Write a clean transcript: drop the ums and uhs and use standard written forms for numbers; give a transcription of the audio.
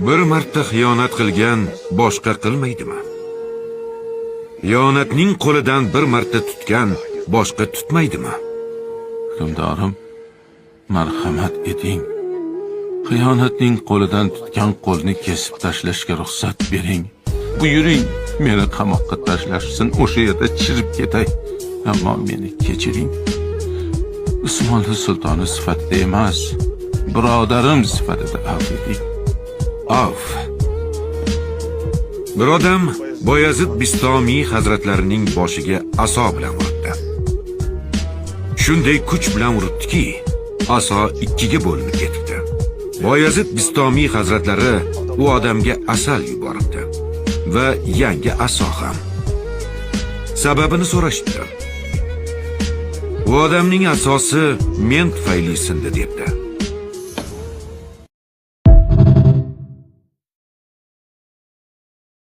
Bir marta xiyonat qilgan boshqa qilmaydimi? Xiyonatning qo'lidan bir marta tutgan boshqa tutmaydimi? Hukmdorim, marhamat eting. Xiyonatning qo'lidan tutgan qo'lni kesib tashlashga ruxsat bering. Buyuring, meni qamoqqa tashlashsin, o'sha yerda chirib ketay. Ammo meni kechiring. Usmonli sultoni sifatida emas, birodarim sifatida afv eting. Avf. Bir odam Boyazid Bistomiy hazratlarining boshiga aso bilan urdi. Shunday kuch bilan uribdiki, aso ikkiga bo'linib ketdi. Boyazid Bistomiy hazratlari u odamga asal yuboribdi va yangi aso ham. Sababini so'rashdi. U odamning asosi men tufayli sindi debdi.